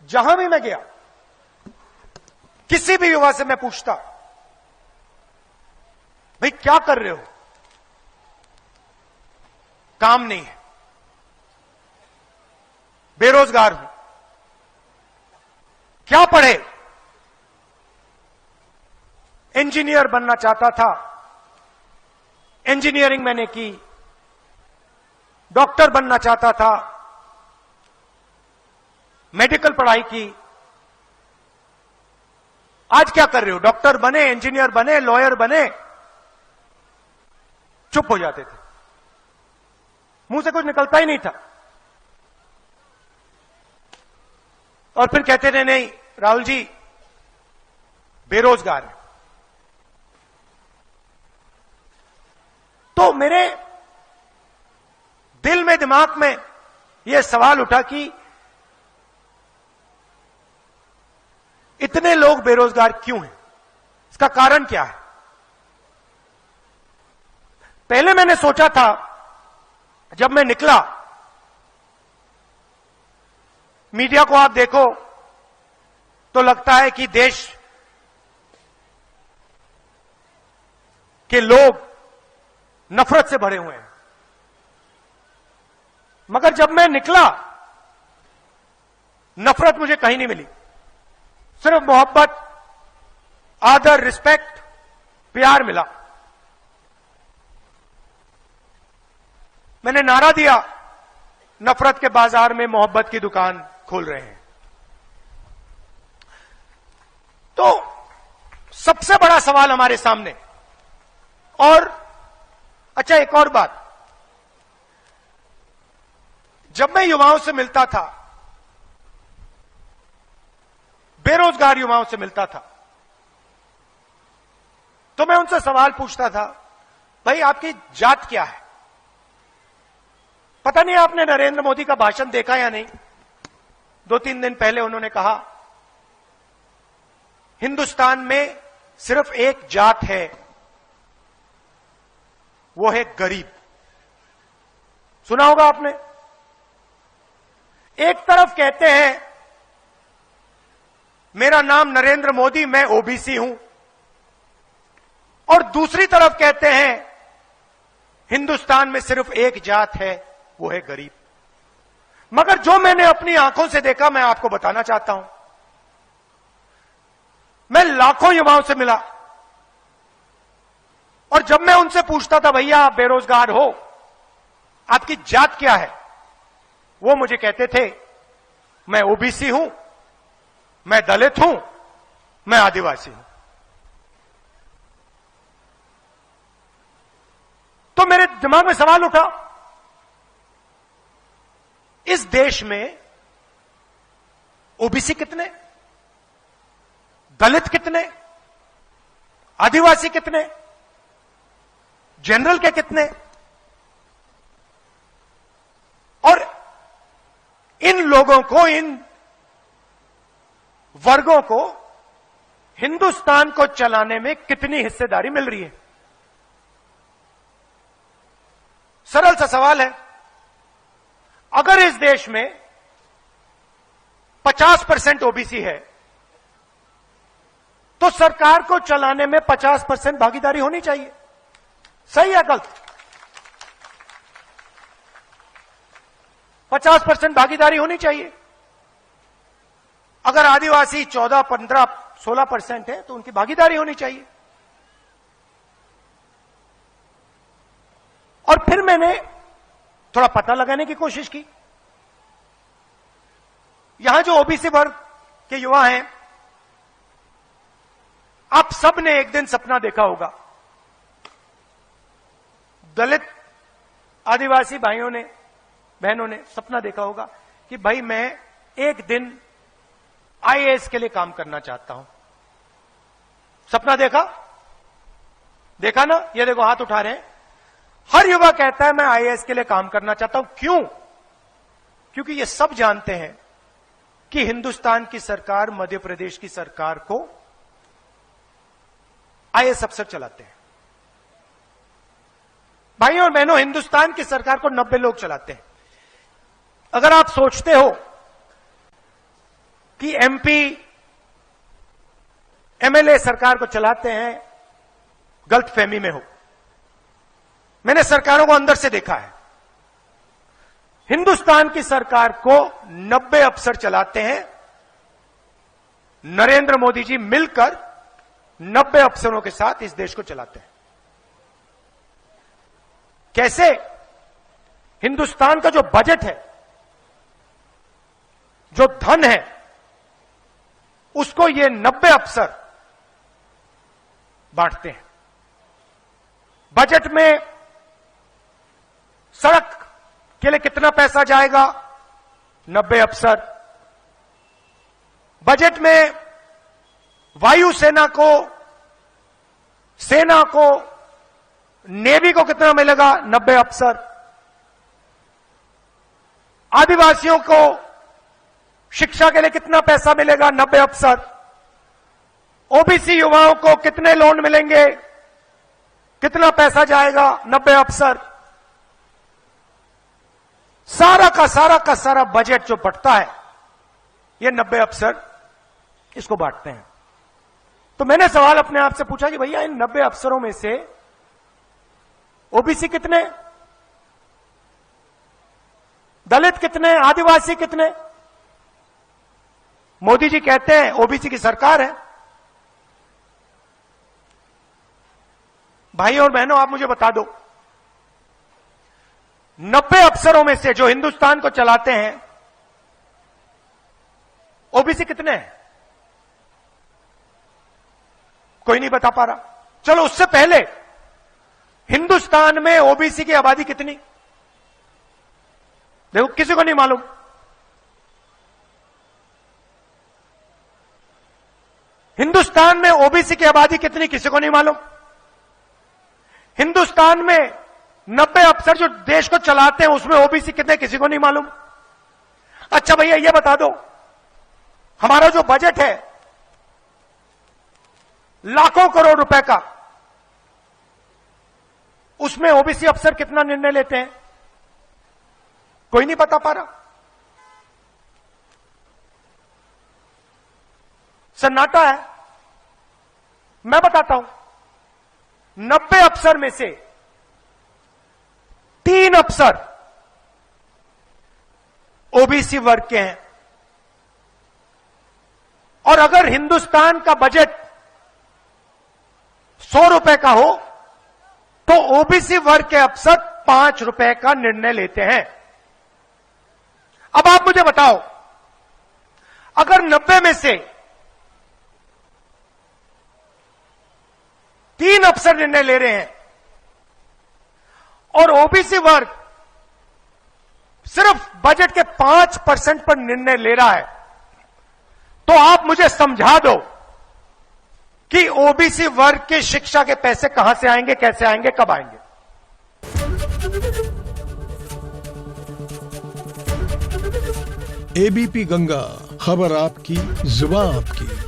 जहां भी मैं गया, किसी भी युवा से मैं पूछता, भाई क्या कर रहे हो? काम नहीं है, बेरोजगार हूं। क्या पढ़े? इंजीनियर बनना चाहता था, इंजीनियरिंग मैंने की। डॉक्टर बनना चाहता था, मेडिकल पढ़ाई की। आज क्या कर रहे हो? डॉक्टर बने, इंजीनियर बने, लॉयर बने, चुप हो जाते थे, मुंह से कुछ निकलता ही नहीं था। और फिर कहते थे नहीं राहुल जी बेरोजगार है। तो मेरे दिल में, दिमाग में यह सवाल उठा कि इतने लोग बेरोजगार क्यों हैं? इसका कारण क्या है? पहले मैंने सोचा था, जब मैं निकला, मीडिया को आप देखो तो लगता है कि देश के लोग नफरत से भरे हुए हैं। मगर जब मैं निकला, नफरत मुझे कहीं नहीं मिली। सिर्फ मोहब्बत, आदर, रिस्पेक्ट, प्यार मिला। मैंने नारा दिया, नफरत के बाजार में मोहब्बत की दुकान खोल रहे हैं। तो सबसे बड़ा सवाल हमारे सामने, और अच्छा एक और बात, जब मैं युवाओं से मिलता था, बेरोजगार युवाओं से मिलता था, तो मैं उनसे सवाल पूछता था, भाई आपकी जात क्या है? पता नहीं आपने नरेंद्र मोदी का भाषण देखा या नहीं। 2-3 दिन पहले उन्होंने कहा, हिंदुस्तान में सिर्फ एक जात है, वो है गरीब। सुना होगा आपने। एक तरफ कहते हैं मेरा नाम नरेंद्र मोदी, मैं ओबीसी हूं, और दूसरी तरफ कहते हैं हिंदुस्तान में सिर्फ एक जात है, वो है गरीब। मगर जो मैंने अपनी आंखों से देखा, मैं आपको बताना चाहता हूं। मैं लाखों युवाओं से मिला, और जब मैं उनसे पूछता था, भैया आप बेरोजगार हो, आपकी जात क्या है, वो मुझे कहते थे मैं ओबीसी हूं, मैं दलित हूं, मैं आदिवासी हूं। तो मेरे दिमाग में सवाल उठा, इस देश में ओबीसी कितने, दलित कितने, आदिवासी कितने, जनरल के कितने, और इन लोगों को, इन वर्गों को हिंदुस्तान को चलाने में कितनी हिस्सेदारी मिल रही है? सरल सा सवाल है। अगर इस देश में 50% ओबीसी है, तो सरकार को चलाने में 50% भागीदारी होनी चाहिए। सही है गलत? 50% भागीदारी होनी चाहिए। अगर आदिवासी 14, 15, 16% है, तो उनकी भागीदारी होनी चाहिए। और फिर मैंने थोड़ा पता लगाने की कोशिश की। यहां जो ओबीसी वर्ग के युवा हैं, आप सब ने एक दिन सपना देखा होगा, दलित आदिवासी भाइयों ने, बहनों ने सपना देखा होगा कि भाई मैं एक दिन आईएएस के लिए काम करना चाहता हूं। सपना देखा? देखा ना? ये देखो हाथ उठा रहे हैं। हर युवा कहता है मैं आईएएस के लिए काम करना चाहता हूं। क्यों? क्योंकि ये सब जानते हैं कि हिंदुस्तान की सरकार, मध्य प्रदेश की सरकार को आईएएस अफसर चलाते हैं। भाइयों और बहनों, हिंदुस्तान की सरकार को 90 लोग चलाते हैं। अगर आप सोचते हो कि एमपी एमएलए सरकार को चलाते हैं गलतफहमी में हो। मैंने सरकारों को अंदर से देखा है। हिंदुस्तान की सरकार को 90 अफसर चलाते हैं। नरेंद्र मोदी जी मिलकर 90 अफसरों के साथ इस देश को चलाते हैं। कैसे? हिंदुस्तान का जो बजट है, जो धन है, उसको ये 90 अफसर बांटते हैं। बजट में सड़क के लिए कितना पैसा जाएगा? 90 अफसर। बजट में वायुसेना को, सेना को, नेवी को कितना मिलेगा? 90 अफसर। आदिवासियों को शिक्षा के लिए कितना पैसा मिलेगा? 90 अफसर। ओबीसी युवाओं को कितने लोन मिलेंगे? कितना पैसा जाएगा? 90 अफसर। सारा का सारा बजट जो बढ़ता है, ये 90 अफसर इसको बांटते हैं। तो मैंने सवाल अपने आप से पूछा कि भैया इन 90 अफसरों में से ओबीसी कितने, दलित कितने, आदिवासी कितने? मोदी जी कहते हैं ओबीसी की सरकार है। भाइयों और बहनों, आप मुझे बता दो, 90 अफसरों में से जो हिंदुस्तान को चलाते हैं, ओबीसी कितने हैं? कोई नहीं बता पा रहा। चलो उससे पहले हिंदुस्तान में ओबीसी की आबादी कितनी? देखो, किसी को नहीं मालूम। हिंदुस्तान में ओबीसी की आबादी कितनी, किसी को नहीं मालूम। हिंदुस्तान में 90 अफसर जो देश को चलाते हैं, उसमें ओबीसी कितने, किसी को नहीं मालूम। अच्छा भैया ये बता दो, हमारा जो बजट है लाखों करोड़ रुपए का, उसमें ओबीसी अफसर कितना निर्णय लेते हैं? कोई नहीं बता पा रहा। सन्नाटा है। मैं बताता हूं, 90 अफसर में से 3 अफसर ओबीसी वर्ग के हैं। और अगर हिंदुस्तान का बजट 100 रुपए का हो, तो ओबीसी वर्ग के अफसर 5 रुपए का निर्णय लेते हैं। अब आप मुझे बताओ, अगर 90 में से 3 अफसर निर्णय ले रहे हैं और ओबीसी वर्ग सिर्फ बजट के 5% पर निर्णय ले रहा है, तो आप मुझे समझा दो कि ओबीसी वर्ग की शिक्षा के पैसे कहां से आएंगे, कैसे आएंगे, कब आएंगे? एबीपी गंगा, खबर आपकी, जुबान आपकी।